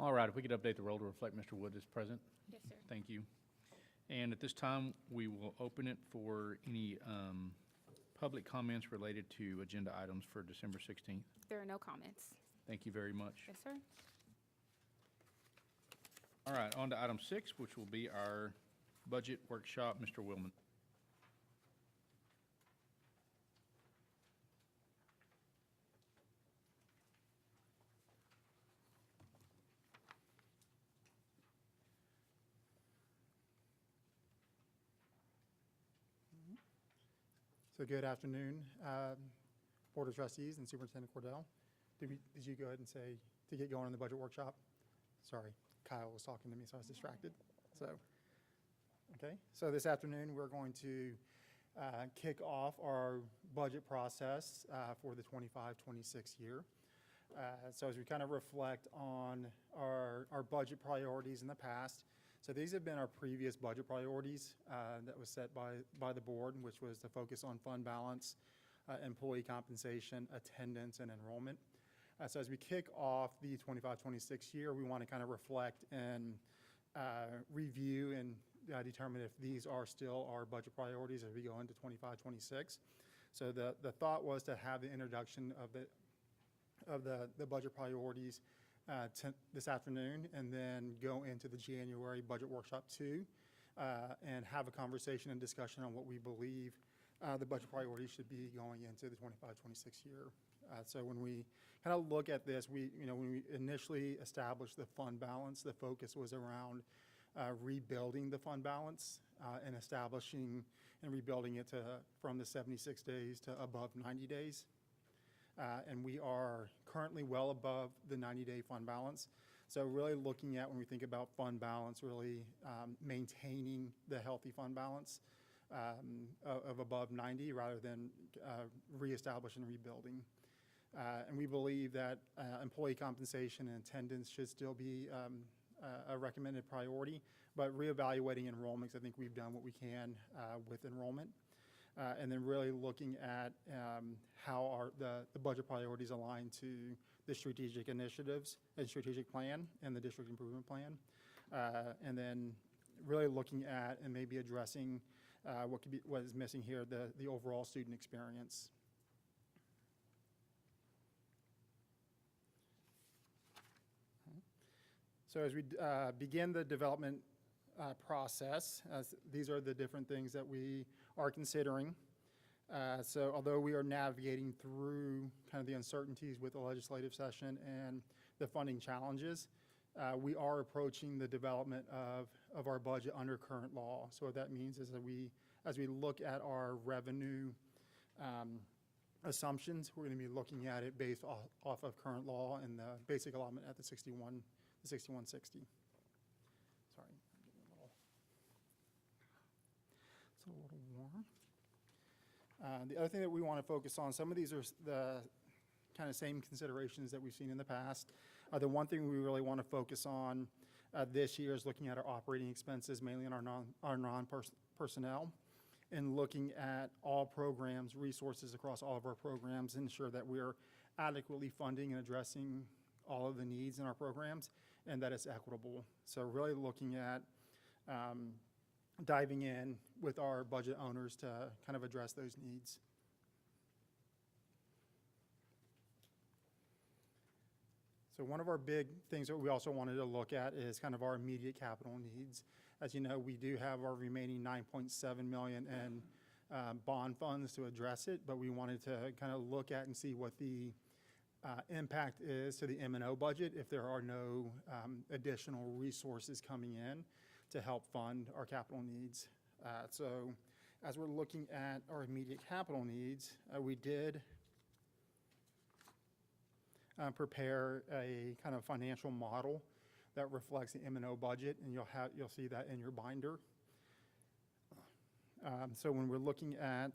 All right, if we could update the roll to reflect Mr. Wood is present. Yes, sir. Thank you. And at this time, we will open it for any public comments related to agenda items for December 16th. There are no comments. Thank you very much. Yes, sir. All right, on to item 6, which will be our budget workshop. Mr. Willman. So good afternoon, Board of Trustees and Superintendent Cordell. Did you go ahead and say to get going on the budget workshop? Sorry, Kyle was talking to me, so I was distracted. So this afternoon, we're going to kick off our budget process for the 25-26 year. So as we kind of reflect on our budget priorities in the past, so these have been our previous budget priorities that was set by the board, which was to focus on fund balance, employee compensation, attendance, and enrollment. So as we kick off the 25-26 year, we want to kind of reflect and review and determine if these are still our budget priorities as we go into 25-26. So the thought was to have the introduction of the budget priorities this afternoon, and then go into the January budget workshop 2 and have a conversation and discussion on what we believe the budget priorities should be going into the 25-26 year. So when we kind of look at this, when we initially established the fund balance, the focus was around rebuilding the fund balance and establishing and rebuilding it from the 76 days to above 90 days. And we are currently well above the 90-day fund balance. So really looking at, when we think about fund balance, really maintaining the healthy fund balance of above 90 rather than reestablish and rebuilding. And we believe that employee compensation and attendance should still be a recommended priority, but reevaluating enrollments, I think we've done what we can with enrollment. And then really looking at how the budget priorities align to the strategic initiatives and strategic plan and the district improvement plan. And then really looking at and maybe addressing what is missing here, the overall student experience. So as we begin the development process, these are the different things that we are considering. So although we are navigating through kind of the uncertainties with the legislative session and the funding challenges, we are approaching the development of our budget under current law. So what that means is that as we look at our revenue assumptions, we're going to be looking at it based off of current law and the basic allotment at the 6160. Sorry, I'm getting it's a little warm. The other thing that we want to focus on, some of these are the kind of same considerations that we've seen in the past. The one thing we really want to focus on this year is looking at our operating expenses, mainly in our non-personnel, and looking at all programs, resources across all of our programs, ensure that we're adequately funding and addressing all of the needs in our programs, and that it's equitable. So really looking at diving in with our budget owners to kind of address those needs. So one of our big things that we also wanted to look at is kind of our immediate capital needs. As you know, we do have our remaining $9.7 million in bond funds to address it, but we wanted to kind of look at and see what the impact is to the M&O budget if there are no additional resources coming in to help fund our capital needs. So as we're looking at our immediate capital needs, we did prepare a kind of financial model that reflects the M&O budget, and you'll see that in your binder. So when we're looking at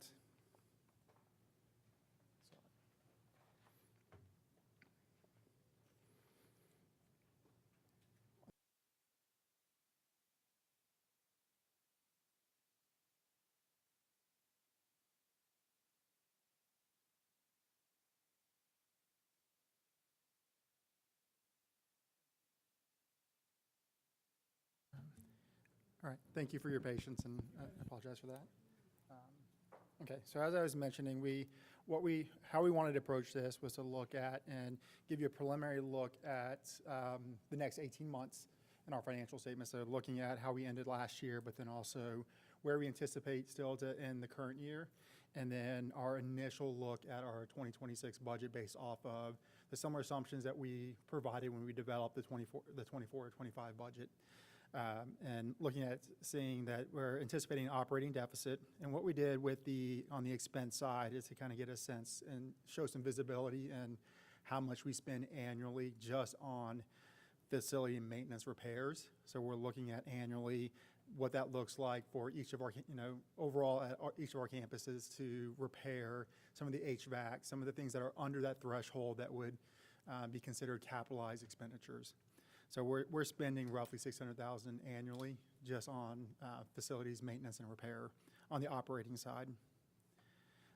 All right, thank you for your patience, and I apologize for that. Okay, so as I was mentioning, how we wanted to approach this was to look at and give you a preliminary look at the next 18 months in our financial statements. So looking at how we ended last year, but then also where we anticipate still to end the current year, and then our initial look at our 2026 budget based off of the similar assumptions that we provided when we developed the 24-25 budget. And looking at seeing that we're anticipating an operating deficit. And what we did on the expense side is to kind of get a sense and show some visibility in how much we spend annually just on facility and maintenance repairs. So we're looking at annually what that looks like for each of our, overall at each of our campuses to repair some of the HVAC, some of the things that are under that threshold that would be considered capitalized expenditures. So we're spending roughly $600,000 annually just on facilities maintenance and repair on the operating side.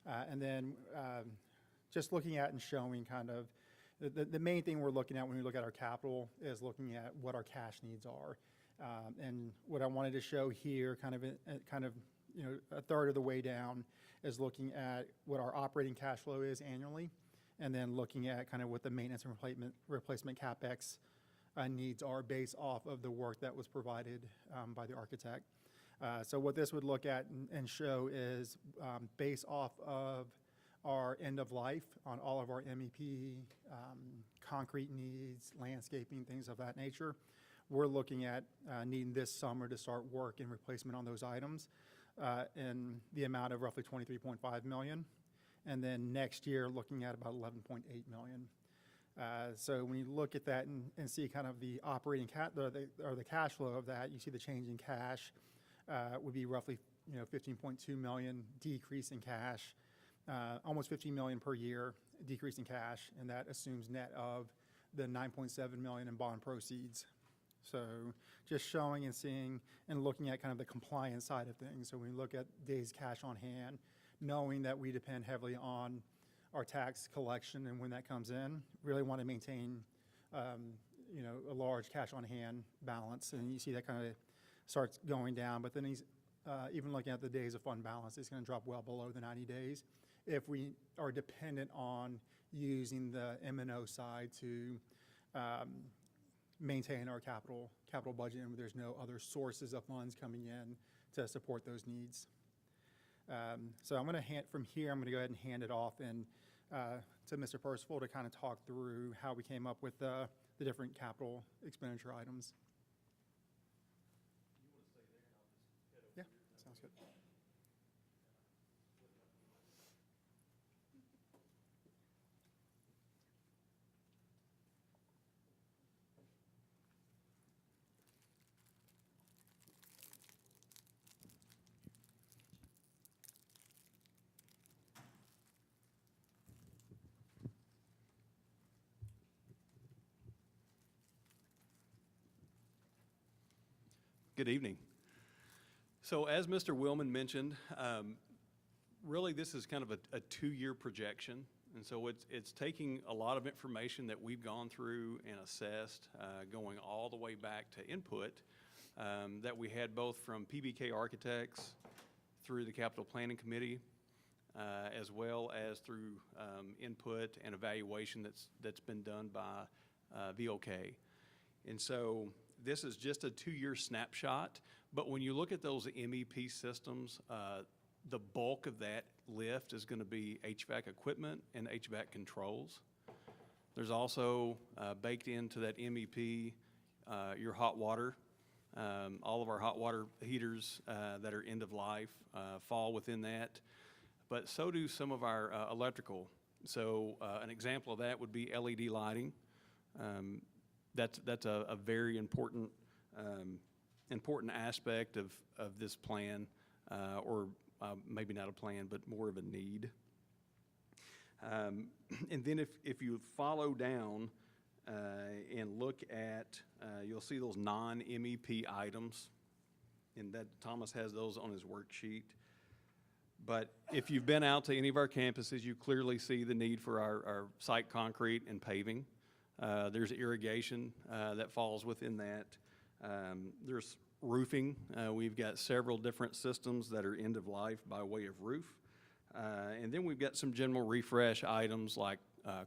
And then just looking at and showing kind of the main thing we're looking at when we look at our capital is looking at what our cash needs are. And what I wanted to show here, kind of a third of the way down, is looking at what our operating cash flow is annually, and then looking at kind of what the maintenance and replacement CapEx needs are based off of the work that was provided by the architect. So what this would look at and show is based off of our end of life on all of our MEP, concrete needs, landscaping, things of that nature. We're looking at needing this summer to start work and replacement on those items in the amount of roughly $23.5 million. And then next year, looking at about $11.8 million. So when you look at that and see kind of the operating the cash flow of that, you see the change in cash would be roughly $15.2 million decrease in cash, almost $15 million per year decrease in cash, and that assumes net of the $9.7 million in bond proceeds. So just showing and seeing and looking at kind of the compliance side of things. So when we look at days cash on hand, knowing that we depend heavily on our tax collection and when that comes in, really want to maintain, a large cash on hand balance. And you see that kind of starts going down, but then even looking at the days of fund balance, it's going to drop well below the 90 days if we are dependent on using the M&O side to maintain our capital budget, and there's no other sources of funds coming in to support those needs. So I'm going to from here, I'm going to go ahead and hand it off to Mr. Percival to kind of talk through how we came up with the different capital expenditure items. Yeah, sounds good. Good evening. So as Mr. Willman mentioned, really this is kind of a two-year projection. And so it's taking a lot of information that we've gone through and assessed, going all the way back to input that we had both from PBK Architects through the Capital Planning Committee, as well as through input and evaluation that's been done by VOK. And so this is just a two-year snapshot, but when you look at those MEP systems, the bulk of that lift is going to be HVAC equipment and HVAC controls. There's also baked into that MEP your hot water. All of our hot water heaters that are end of life fall within that, but so do some of our electrical. So an example of that would be LED lighting. That's a very important aspect of this plan, or maybe not a plan, but more of a need. And then if you follow down and look at, you'll see those non-MEP items, and that Thomas has those on his worksheet. But if you've been out to any of our campuses, you clearly see the need for our site concrete and paving. There's irrigation that falls within that. There's roofing. We've got several different systems that are end of life by way of roof. And then we've got some general refresh items like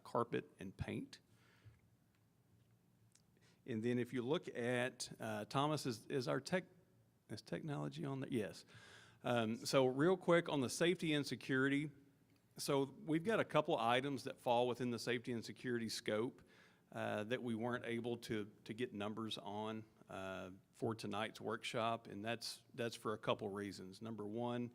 carpet and paint. And then if you look at, Thomas, is technology on there? Yes. So real quick on the safety and security. So we've got a couple items that fall within the safety and security scope that we weren't able to get numbers on for tonight's workshop, and that's for a couple reasons. Number one,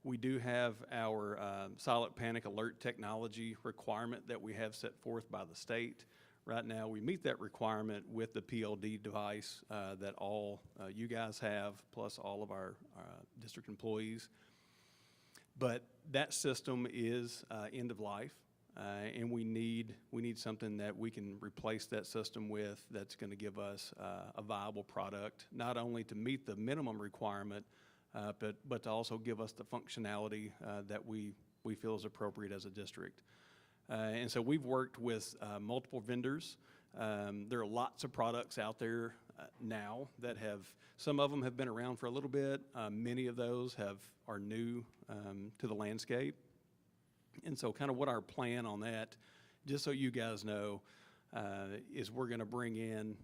we do have our silent panic alert technology requirement that we have set forth by the state. Right now, we meet that requirement with the PLD device that all you guys have, plus all of our district employees. But that system is end of life, and we need something that we can replace that system with that's going to give us a viable product, not only to meet the minimum requirement, but to also give us the functionality that we feel is appropriate as a district. And so we've worked with multiple vendors. There are lots of products out there now that some of them have been around for a little bit. Many of those are new to the landscape. And so kind of what our plan on that, just so you guys know, is we're going to bring in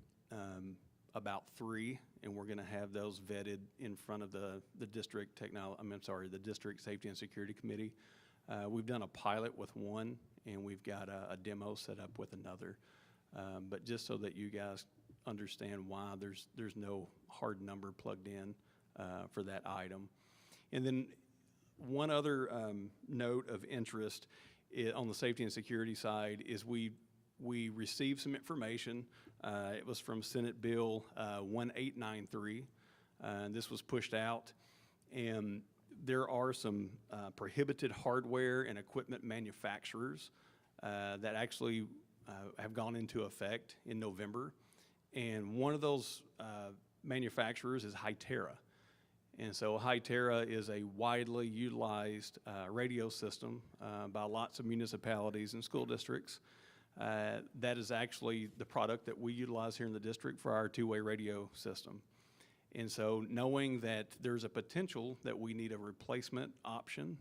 about 3, and we're going to have those vetted in front of the district the district safety and security committee. We've done a pilot with one, and we've got a demo set up with another. But just so that you guys understand why there's no hard number plugged in for that item. And then one other note of interest on the safety and security side is we received some information. It was from Senate Bill 1893. This was pushed out, and there are some prohibited hardware and equipment manufacturers that actually have gone into effect in November. And one of those manufacturers is Hytera. And so Hytera is a widely utilized radio system by lots of municipalities and school districts. That is actually the product that we utilize here in the district for our two-way radio system. And so knowing that there's a potential that we need a replacement option,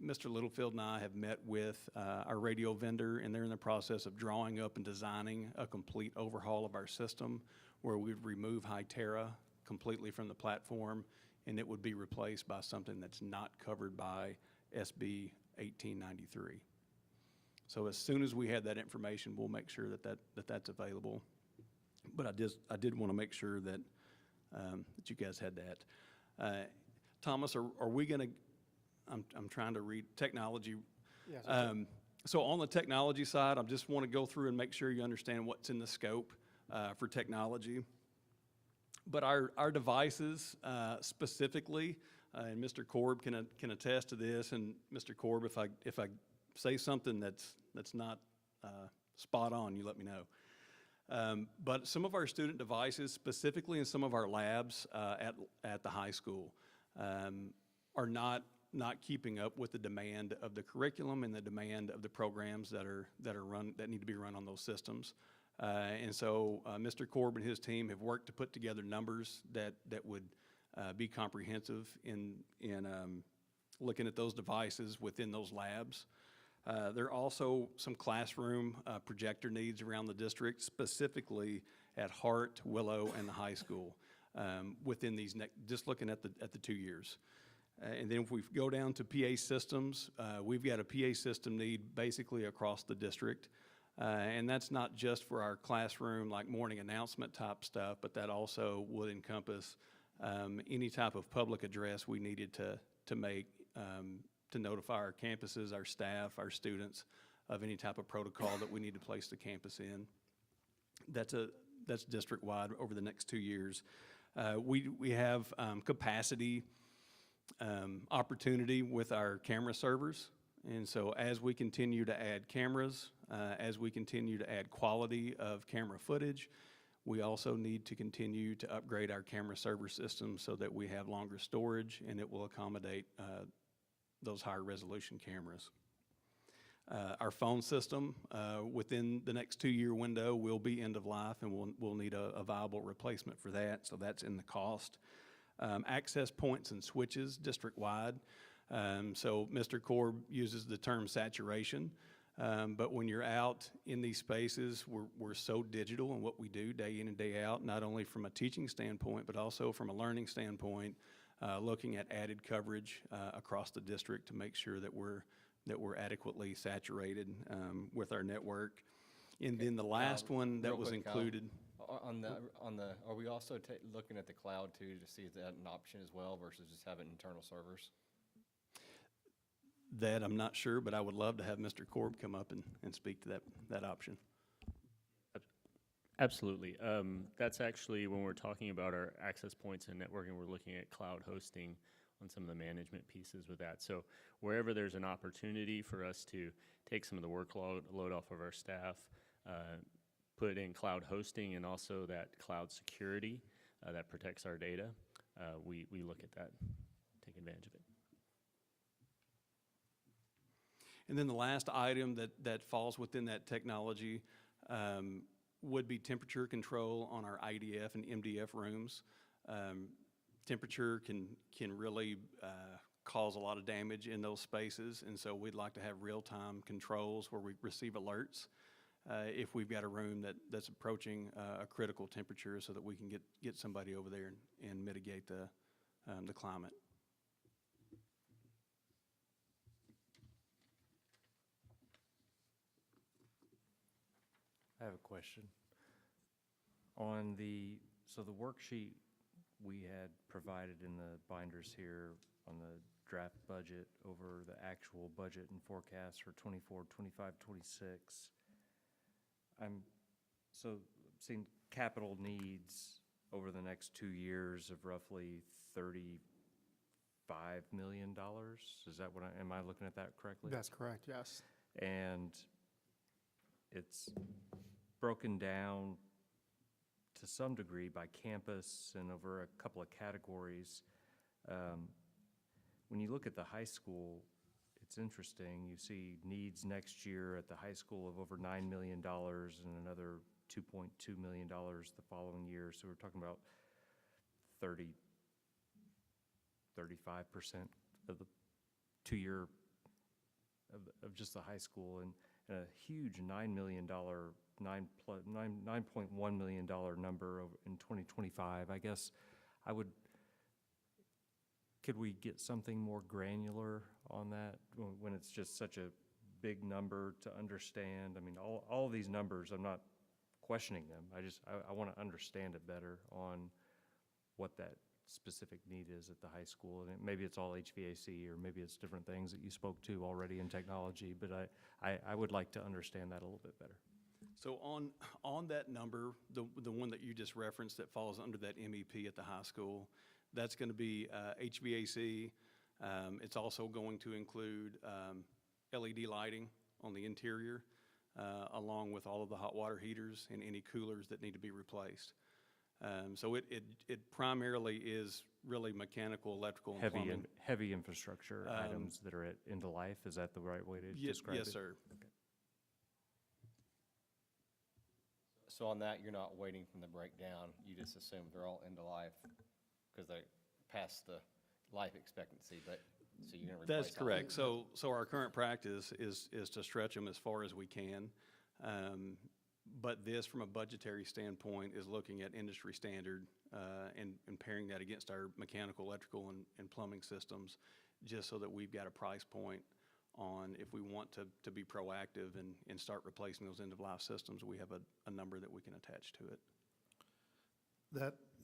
Mr. Littlefield and I have met with our radio vendor, and they're in the process of drawing up and designing a complete overhaul of our system where we'd remove Hytera completely from the platform, and it would be replaced by something that's not covered by SB 1893. So as soon as we have that information, we'll make sure that's available. But I did want to make sure that that you guys had that. Thomas, are we going to? I'm trying to read technology. Yes. So on the technology side, I just want to go through and make sure you understand what's in the scope for technology. But our devices specifically, and Mr. Korb can attest to this. And Mr. Korb, if I say something that's not spot on, you let me know. But some of our student devices, specifically in some of our labs at the high school, are not keeping up with the demand of the curriculum and the demand of the programs that need to be run on those systems. And so Mr. Korb and his team have worked to put together numbers that would be comprehensive in looking at those devices within those labs. There are also some classroom projector needs around the district, specifically at Hart, Willow, and the high school within these, just looking at the 2 years. And then if we go down to PA systems, we've got a PA system need basically across the district. And that's not just for our classroom, like morning announcement type stuff, but that also would encompass any type of public address we needed to make to notify our campuses, our staff, our students of any type of protocol that we need to place the campus in. That's district-wide over the next 2 years. We have capacity opportunity with our camera servers. And so as we continue to add cameras, as we continue to add quality of camera footage, we also need to continue to upgrade our camera server system so that we have longer storage and it will accommodate those higher resolution cameras. Our phone system, within the next 2-year window, will be end of life, and we'll need a viable replacement for that, so that's in the cost. Access points and switches district-wide. So Mr. Korb uses the term saturation, but when you're out in these spaces, we're so digital in what we do day in and day out, not only from a teaching standpoint, but also from a learning standpoint, looking at added coverage across the district to make sure that we're adequately saturated with our network. And then the last one that real was quick, Kyle, included. are we also looking at the cloud too, to see if that's an option as well versus just having internal servers? That I'm not sure, but I would love to have Mr. Korb come up and speak to that option. Absolutely. That's actually when we're talking about our access points and networking, we're looking at cloud hosting on some of the management pieces with that. So wherever there's an opportunity for us to take some of the workload off of our staff, put in cloud hosting and also that cloud security that protects our data, we look at that, take advantage of it. And then the last item that falls within that technology would be temperature control on our IDF and MDF rooms. Temperature can really cause a lot of damage in those spaces, and so we'd like to have real-time controls where we receive alerts if we've got a room that's approaching a critical temperature, so that we can get somebody over there and mitigate the climate. I have a question. So the worksheet we had provided in the binders here on the draft budget over the actual budget and forecast for 24, 25, 26. I'm seeing capital needs over the next 2 years of roughly $35 million. Is that am I looking at that correctly? That's correct, yes. And it's broken down to some degree by campus and over a couple of categories. When you look at the high school, it's interesting. You see needs next year at the high school of over $9 million and another $2.2 million the following year. So we're talking about 35% of the 2-year of just the high school, and a huge $9 million, $9.1 million number in 2025. I guess could we get something more granular on that when it's just such a big number to understand? I mean, all of these numbers, I'm not questioning them. I want to understand it better on what that specific need is at the high school. And maybe it's all HVAC, or maybe it's different things that you spoke to already in technology, but I would like to understand that a little bit better. So on that number, the one that you just referenced that falls under that MEP at the high school, that's going to be HVAC. It's also going to include LED lighting on the interior, along with all of the hot water heaters and any coolers that need to be replaced. So it primarily is really mechanical, electrical, and plumbing. Heavy infrastructure items that are at end of life. Is that the right way to describe it? Yes, sir. Okay. So on that, you're not waiting from the breakdown. You just assume they're all end of life because they past the life expectancy, but so you're going to replace. That's correct. So our current practice is to stretch them as far as we can. But this, from a budgetary standpoint, is looking at industry standard and pairing that against our mechanical, electrical, and plumbing systems, just so that we've got a price point on if we want to be proactive and start replacing those end-of-life systems. We have a number that we can attach to it.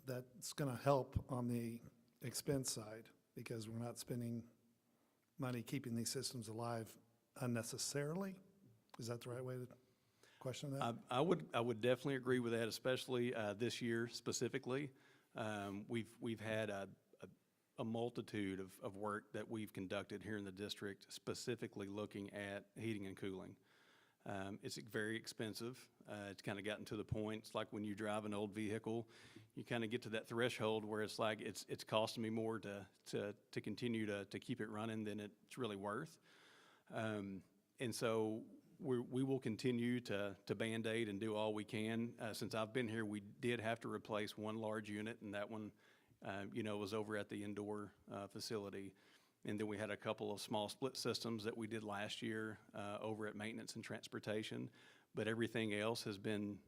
That's going to help on the expense side, because we're not spending money keeping these systems alive unnecessarily. Is that the right way to question that? I would definitely agree with that, especially this year specifically. We've had a multitude of work that we've conducted here in the district, specifically looking at heating and cooling. It's very expensive. It's kind of gotten to the point, it's like when you drive an old vehicle, you kind of get to that threshold where it's like it's costing me more to continue to keep it running than it's really worth. And so we will continue to Band-Aid and do all we can. Since I've been here, we did have to replace one large unit, and that one, was over at the indoor facility. And then we had a couple of small split systems that we did last year over at maintenance and transportation. But everything else has been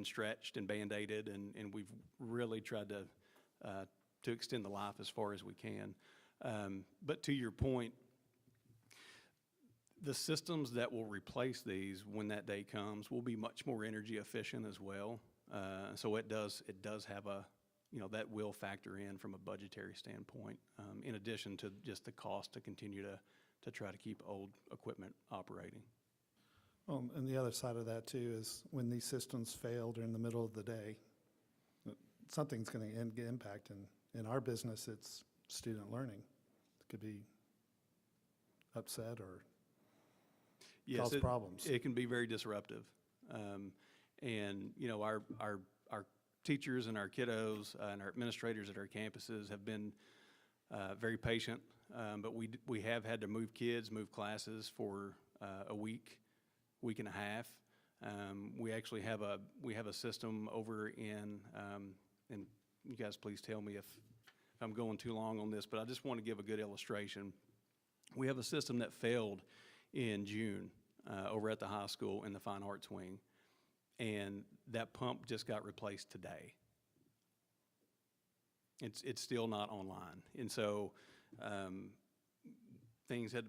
stretched and Band-Aided, and we've really tried to extend the life as far as we can. But to your point, the systems that will replace these when that day comes will be much more energy efficient as well. So it does have that will factor in from a budgetary standpoint, in addition to just the cost to continue to try to keep old equipment operating. And the other side of that too is when these systems fail during the middle of the day, something's going to impact. In our business, it's student learning. It could be upset or Yes, cause problems. It can be very disruptive. And, our teachers and our kiddos and our administrators at our campuses have been very patient, but we have had to move classes for a week and a half. We actually have a system over in, and you guys please tell me if I'm going too long on this, but I just want to give a good illustration. We have a system that failed in June over at the high school in the fine arts wing, and that pump just got replaced today. It's still not online, and so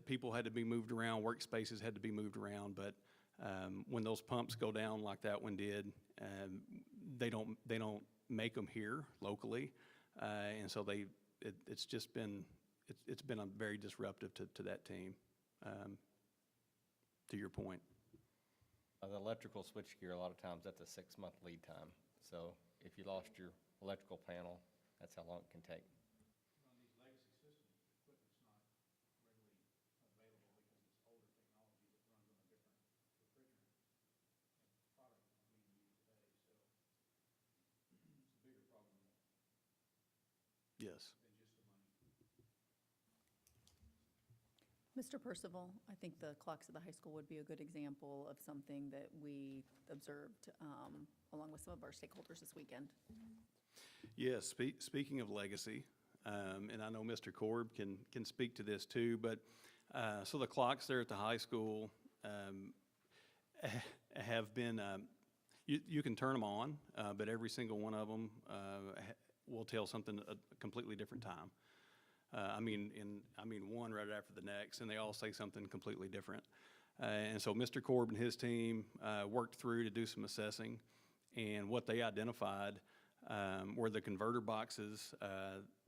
people had to be moved around, workspaces had to be moved around, but when those pumps go down like that one did, they don't make them here locally, and so it's been a very disruptive to that team. To your point. The electrical switchgear, a lot of times that's a 6-month lead time. So if you lost your electrical panel, that's how long it can take. On these legacy systems, equipment's not readily available because it's older technology that runs on a different refrigerant and product being used today, so it's a bigger problem Yes. than just the money. Mr. Percival, I think the clocks at the high school would be a good example of something that we observed along with some of our stakeholders this weekend. Yes, speaking of legacy, and I know Mr. Korb can speak to this too, but so the clocks there at the high school have been, you can turn them on, but every single one of them will tell something a completely different time. I mean one right after the next, and they all say something completely different. And so Mr. Korb and his team worked through to do some assessing, and what they identified were the converter boxes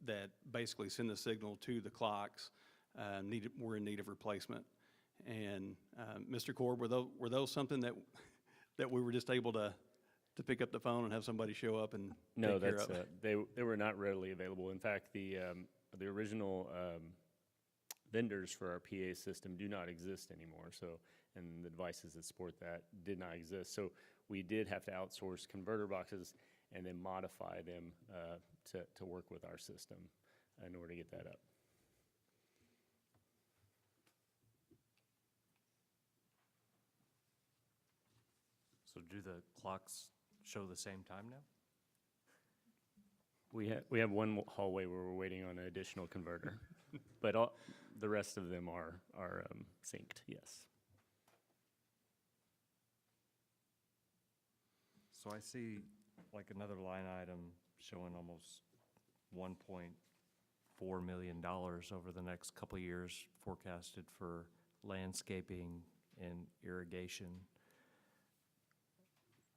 that basically send the signal to the clocks were in need of replacement. And Mr. Korb, were those something that we were just able to pick up the phone and have somebody show up and No, take care of? they were not readily available. In fact, the original vendors for our PA system do not exist anymore. So, and the devices that support that did not exist. So we did have to outsource converter boxes and then modify them to work with our system in order to get that up. So do the clocks show the same time now? We have one hallway where we're waiting on an additional converter, but the rest of them are synced. Yes. So I see like another line item showing almost $1.4 million over the next couple of years forecasted for landscaping and irrigation.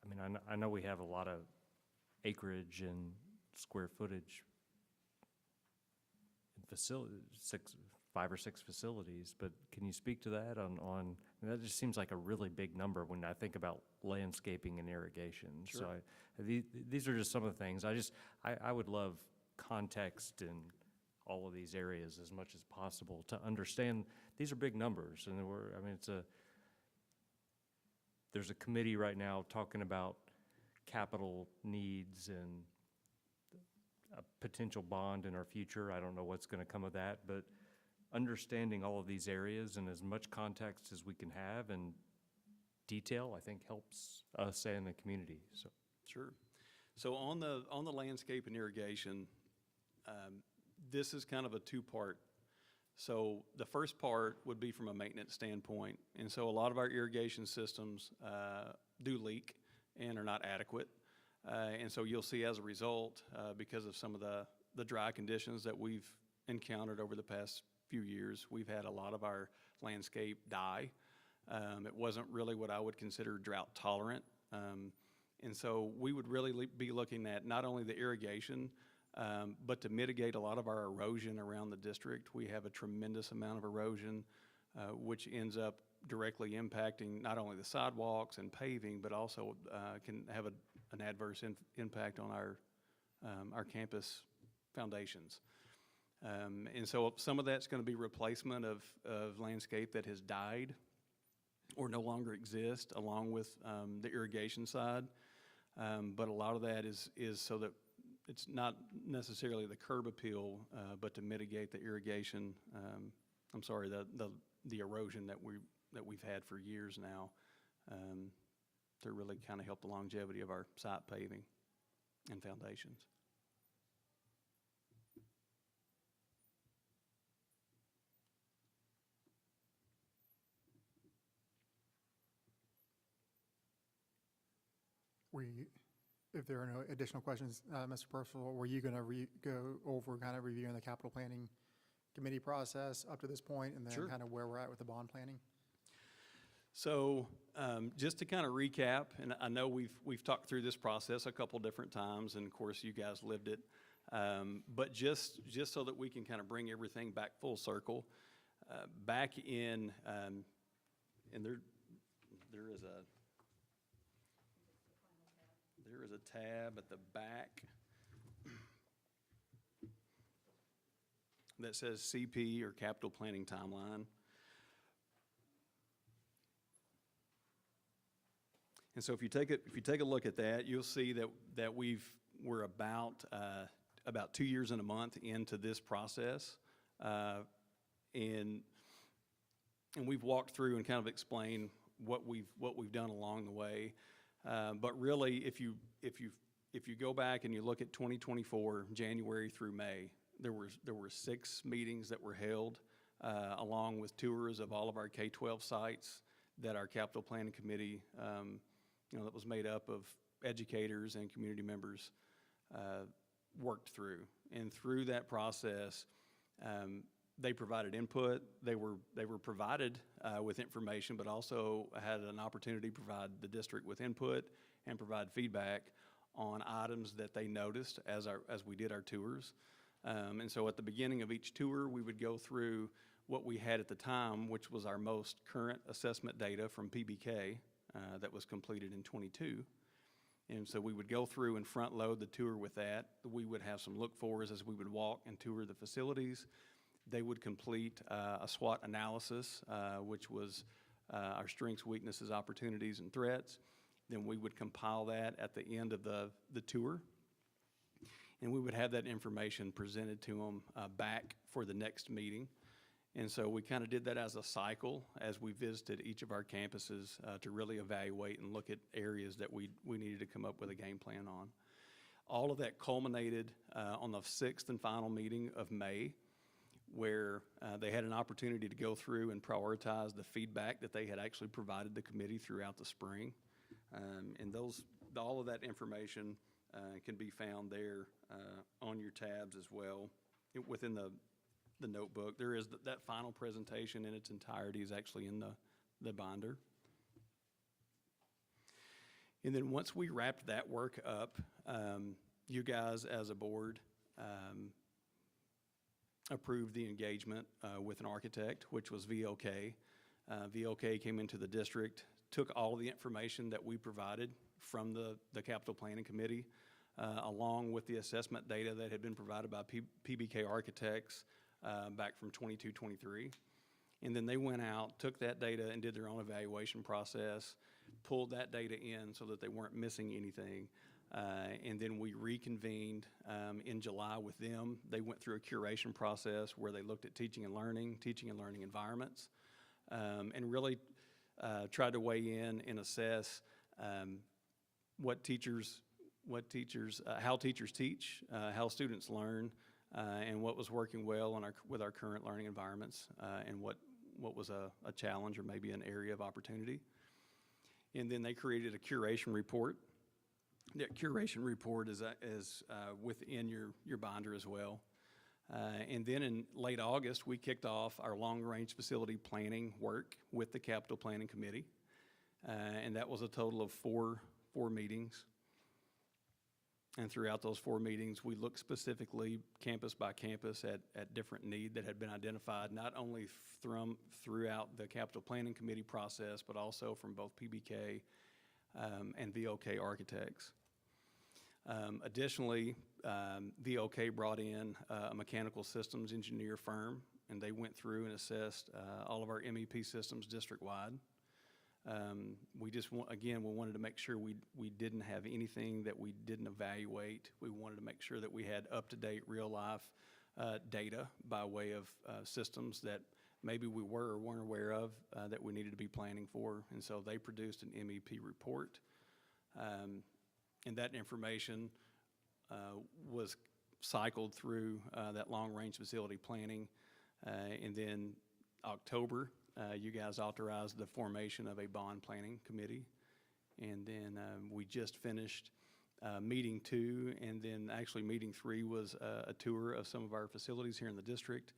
I mean, I know we have a lot of acreage and square footage in 5 or 6 facilities, but can you speak to that on that just seems like a really big number when I think about landscaping and irrigation. Sure. So these are just some of the things. I would love context in all of these areas as much as possible to understand these are big numbers, and there's a committee right now talking about capital needs and a potential bond in our future. I don't know what's going to come of that, but understanding all of these areas and as much context as we can have and detail, I think helps us and the community, so. Sure. So on the landscape and irrigation, this is kind of a two-part. So the first part would be from a maintenance standpoint. And so a lot of our irrigation systems do leak and are not adequate. And so you'll see as a result, because of some of the dry conditions that we've encountered over the past few years, we've had a lot of our landscape die. It wasn't really what I would consider drought tolerant. And so we would really be looking at not only the irrigation, but to mitigate a lot of our erosion around the district. We have a tremendous amount of erosion, which ends up directly impacting not only the sidewalks and paving, but also can have an adverse impact on our campus foundations. And so some of that's going to be replacement of landscape that has died or no longer exist, along with the irrigation side. But a lot of that is so that it's not necessarily the curb appeal, but to mitigate the irrigation, the erosion that we've had for years now, to really kind of help the longevity of our site paving and foundations. If there are no additional questions, Mr. Percival, were you going to go over kind of reviewing the capital planning committee process up to this point, and then Sure. kind of where we're at with the bond planning? So just to kind of recap, and I know we've talked through this process a couple different times, and of course you guys lived it, but just so that we can kind of bring everything back full circle, back in, and there is a tab at the back that says CP, or Capital Planning Timeline. And so if you take a look at that, you'll see that we're about 2 years and a month into this process, and we've walked through and kind of explained what we've done along the way. But really, if you go back and you look at 2024, January through May, there were 6 meetings that were held, along with tours of all of our K-12 sites that our capital planning committee, that was made up of educators and community members, worked through. And through that process, they provided input. They were provided with information, but also had an opportunity to provide the district with input and provide feedback on items that they noticed as we did our tours. And so at the beginning of each tour, we would go through what we had at the time, which was our most current assessment data from PBK that was completed in '22. And so we would go through and front load the tour with that. We would have some look-fors as we would walk and tour the facilities. They would complete a SWOT analysis, which was our strengths, weaknesses, opportunities, and threats. Then we would compile that at the end of the tour. And we would have that information presented to them back for the next meeting. And so we kind of did that as a cycle as we visited each of our campuses to really evaluate and look at areas that we needed to come up with a game plan on. All of that culminated on the 6th and final meeting of May, where they had an opportunity to go through and prioritize the feedback that they had actually provided the committee throughout the spring. And all of that information can be found there on your tabs as well. Within the notebook, there is that final presentation in its entirety is actually in the binder. And then once we wrapped that work up, you guys as a board approved the engagement with an architect, which was VLK. VLK came into the district, took all of the information that we provided from the capital planning committee, along with the assessment data that had been provided by PBK architects back from 22-23. And then they went out, took that data and did their own evaluation process, pulled that data in so that they weren't missing anything, And then we reconvened in July with them. They went through a curation process where they looked at teaching and learning environments, and really tried to weigh in and assess how teachers teach, how students learn, and what was working well with our current learning environments, and what was a challenge or maybe an area of opportunity. And then they created a curation report. That curation report is within your binder as well. And then in late August, we kicked off our long-range facility planning work with the Capital Planning Committee. And that was a total of four meetings. And throughout those 4 meetings, we looked specifically campus by campus at different need that had been identified, not only throughout the Capital Planning Committee process, but also from both PBK and VOK architects. Additionally, VOK brought in a mechanical systems engineer firm, and they went through and assessed all of our MEP systems district-wide. We wanted to make sure we didn't have anything that we didn't evaluate. We wanted to make sure that we had up-to-date, real-life data by way of systems that maybe we were or weren't aware of that we needed to be planning for. And so they produced an MEP report. And that information was cycled through that long-range facility planning. And then October, you guys authorized the formation of a bond planning committee. And then we just finished meeting 2, and then actually meeting 3 was a tour of some of our facilities here in the district,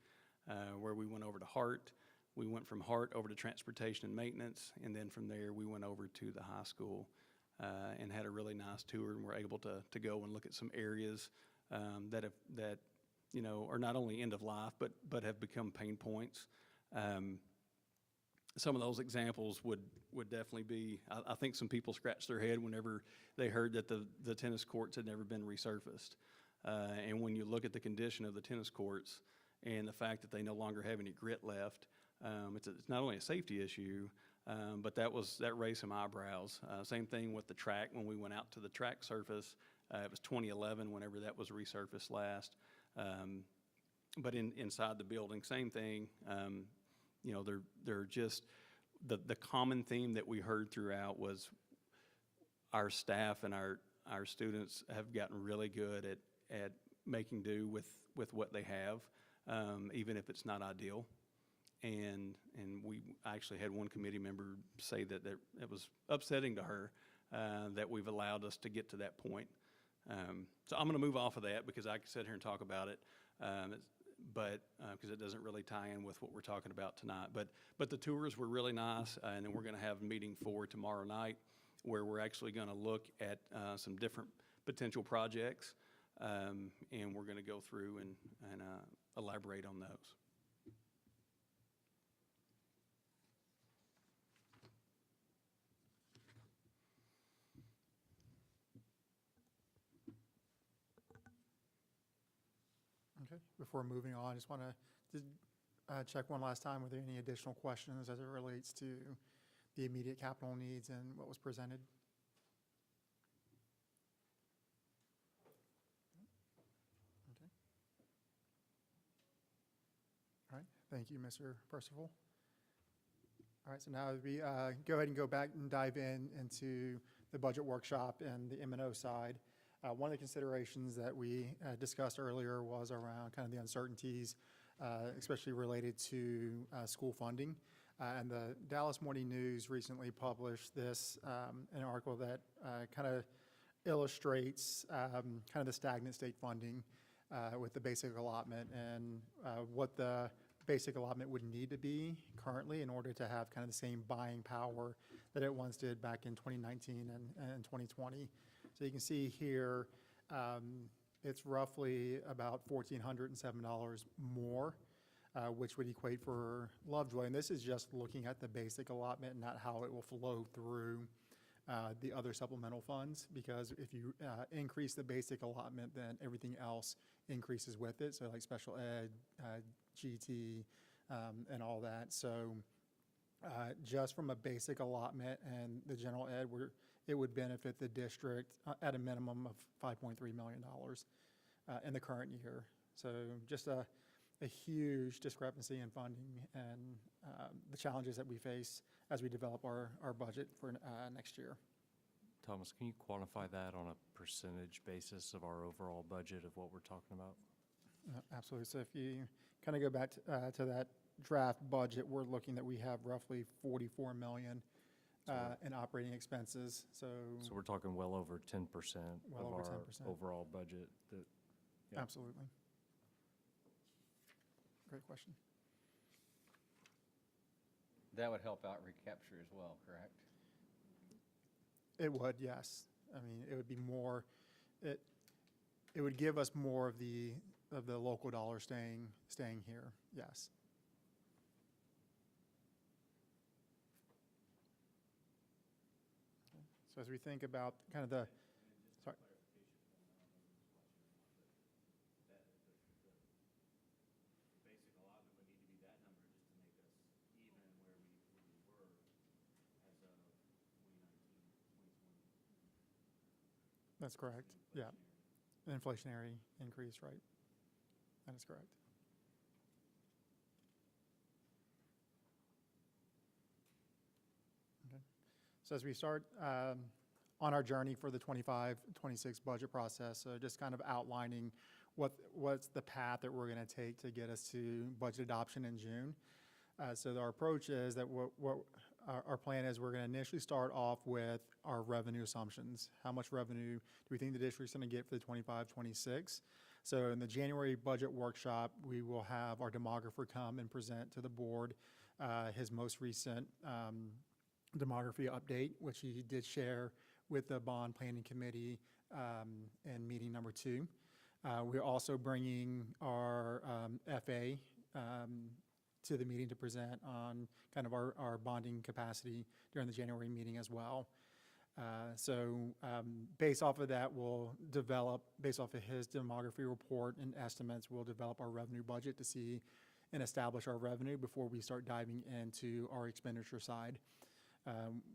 where we went over to Hart. We went from Hart over to transportation and maintenance, and then from there we went over to the high school and had a really nice tour, and were able to go and look at some areas that are not only end of life but have become pain points. Some of those examples would definitely be, I think some people scratched their head whenever they heard that the tennis courts had never been resurfaced. And when you look at the condition of the tennis courts and the fact that they no longer have any grit left, it's not only a safety issue, but that raised some eyebrows. Same thing with the track. When we went out to the track surface, it was 2011 whenever that was resurfaced last. But inside the building, same thing. They're just, the common theme that we heard throughout was our staff and our students have gotten really good at making do with what they have, even if it's not ideal. And we actually had one committee member say that it was upsetting to her that we've allowed us to get to that point. So I'm going to move off of that because I could sit here and talk about it. But because it doesn't really tie in with what we're talking about tonight. But the tours were really nice, and then we're going to have meeting 4 tomorrow night, where we're actually going to look at some different potential projects, and we're going to go through and elaborate on those. Okay, before moving on, I just want to check one last time, were there any additional questions as it relates to the immediate capital needs and what was presented? Okay. All right, thank you, Mr. Percival. All right, so now we go ahead and go back and dive into the budget workshop and the M&O side. One of the considerations that we discussed earlier was around kind of the uncertainties, especially related to school funding. And the Dallas Morning News recently published an article that kind of illustrates kind of the stagnant state funding with the basic allotment and what the basic allotment would need to be currently in order to have kind of the same buying power that it once did back in 2019 and 2020. So you can see here, it's roughly about $1,407 more, which would equate for Lovejoy. And this is just looking at the basic allotment, not how it will flow through the other supplemental funds. Because if you increase the basic allotment, then everything else increases with it. So like special ed, GT, and all that. So just from a basic allotment and the general ed, it would benefit the district at a minimum of $5.3 million in the current year. So just a huge discrepancy in funding and the challenges that we face as we develop our budget for next year. Thomas, can you quantify that on a percentage basis of our overall budget of what we're talking about? Absolutely. So if you kind of go back to that draft budget, we're looking that we have roughly 44 million in operating expenses. So we're talking well over 10% Well of over our 10%. overall budget. Yeah. absolutely. Great question. That would help out recapture as well, correct? It would, yes. I mean, it would be more, it would give us more of the local dollar staying here, yes. So as we think about kind of the, sorry. Basic allotment would need to be that number just to make us even where we were as of 2019, 2020. That's correct, yeah. An inflationary increase, right? That is correct. Okay. So as we start on our journey for the 25-26 budget process, so just kind of outlining what's the path that we're going to take to get us to budget adoption in June. So our approach is that what our plan is, we're going to initially start off with our revenue assumptions. How much revenue do we think the district's going to get for the 25-26? So in the January budget workshop, we will have our demographer come and present to the board his most recent demography update, which he did share with the bond planning committee in meeting number 2. We're also bringing our FA to the meeting to present on kind of our bonding capacity during the January meeting as well. Based off of that, we'll develop, based off of his demography report and estimates, we'll develop our revenue budget to see and establish our revenue before we start diving into our expenditure side.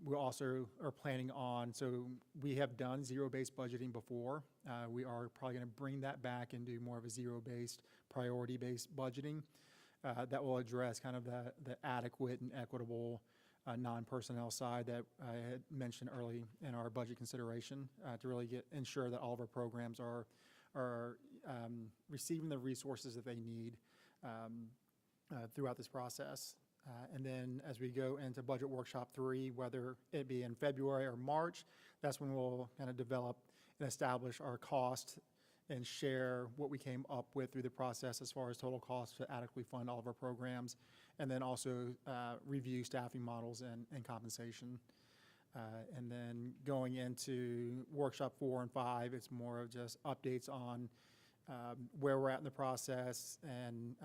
We also are planning on, so we have done zero-based budgeting before. We are probably going to bring that back and do more of a zero-based, priority-based budgeting that will address kind of the adequate and equitable non-personnel side that I had mentioned early in our budget consideration to really ensure that all of our programs are receiving the resources that they need throughout this process. And then as we go into Budget Workshop 3, whether it be in February or March, that's when we'll kind of develop and establish our cost and share what we came up with through the process as far as total cost to adequately fund all of our programs, and then also review staffing models and compensation. And then going into Workshop 4 and 5, it's more of just updates on where we're at in the process and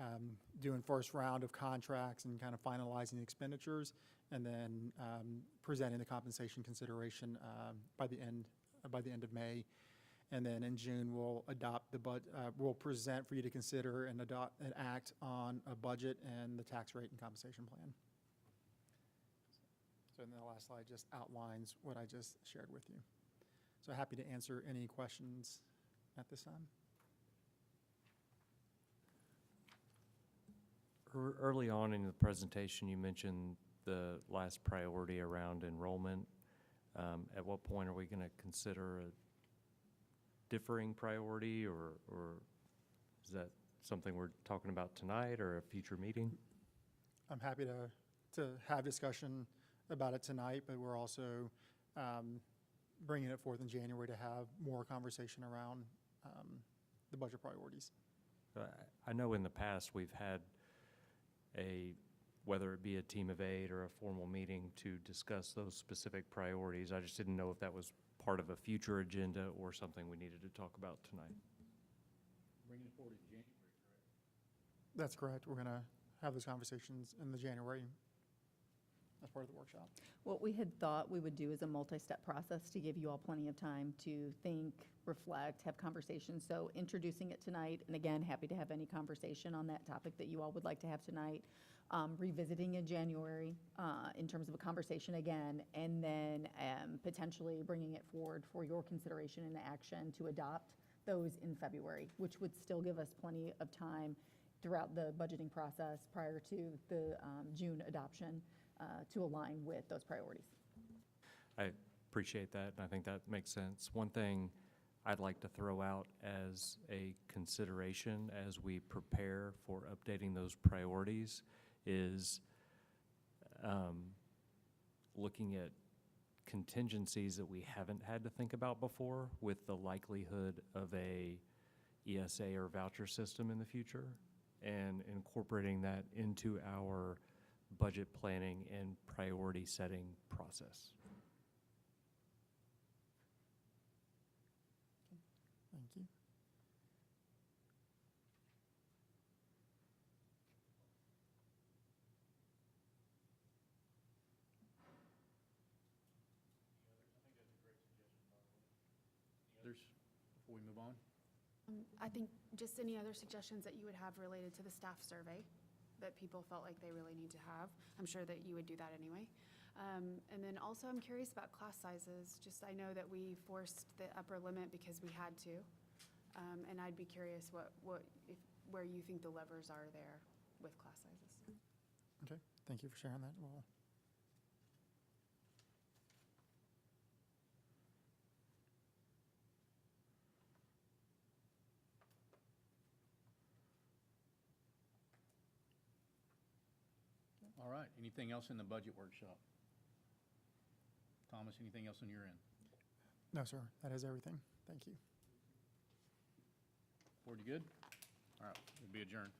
doing first round of contracts and kind of finalizing the expenditures, and then presenting the compensation consideration by the end of May. And then in June, we'll we'll present for you to consider and adopt and act on a budget and the tax rate and compensation plan. So then the last slide just outlines what I just shared with you. So happy to answer any questions at this time. Early on in the presentation, you mentioned the last priority around enrollment. At what point are we going to consider a differing priority, or is that something we're talking about tonight or a future meeting? I'm happy to have discussion about it tonight, but we're also bringing it forth in January to have more conversation around the budget priorities. I know in the past we've had whether it be a team of 8 or a formal meeting to discuss those specific priorities. I just didn't know if that was part of a future agenda or something we needed to talk about tonight. Bringing it forward in January, correct? That's correct. We're going to have those conversations in the January as part of the workshop. What we had thought we would do is a multi-step process to give you all plenty of time to think, reflect, have conversations. So introducing it tonight, and again, happy to have any conversation on that topic that you all would like to have tonight. Revisiting in January in terms of a conversation again, and then potentially bringing it forward for your consideration and action to adopt those in February, which would still give us plenty of time throughout the budgeting process prior to the June adoption to align with those priorities. I appreciate that, and I think that makes sense. One thing I'd like to throw out as a consideration as we prepare for updating those priorities is looking at contingencies that we haven't had to think about before with the likelihood of a ESA or voucher system in the future, and incorporating that into our budget planning and priority setting process. Thank you. Others, before we move on? I think just any other suggestions that you would have related to the staff survey that people felt like they really need to have. I'm sure that you would do that anyway. And then also I'm curious about class sizes. Just I know that we forced the upper limit because we had to. And I'd be curious where you think the levers are there with class sizes. Okay, thank you for sharing that, Well. All right, anything else in the budget workshop? Thomas, anything else on your end? No, sir, that is everything. Thank you. Board, you good? All right, we'll be adjourned.